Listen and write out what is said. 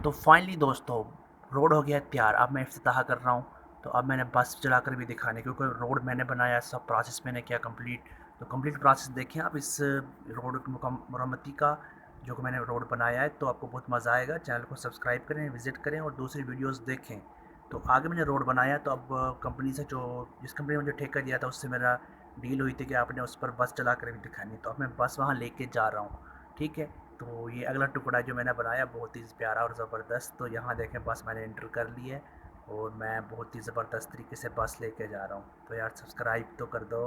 तो फाइनली दोस्तों रोड हो गया तैयार। अब मैं इफ्तिताह कर रहा हूँ। तो अब मैंने बस चलाकर भी दिखाने, क्योंकि रोड मैंने बनाया, सब प्रोसेस मैंने किया कंप्लीट। तो कंप्लीट प्रोसेस देखें आप इस रोड की मरम्मती का, जो कि मैंने रोड बनाया है। तो आपको बहुत मज़ा आएगा। चैनल को सब्सक्राइब करें, विज़िट करें और दूसरी वीडियोस देखें। तो आगे मैंने रोड बनाया, तो अब कंपनी से, जो जिस कंपनी ने मुझे ठेका दिया था, उससे मेरा डील हुई थी कि आपने उस पर बस चला कर भी दिखानी। तो अब मैं बस वहाँ लेके जा रहा हूँ। ठीक है। तो ये अगला टुकड़ा जो मैंने बनाया बहुत ही प्यारा और ज़बरदस्त। तो यहाँ देखें बस मैंने एंटर कर ली है और मैं बहुत ही ज़बरदस्त तरीके से बस लेके जा रहा हूँ। तो यार सब्सक्राइब तो कर दो।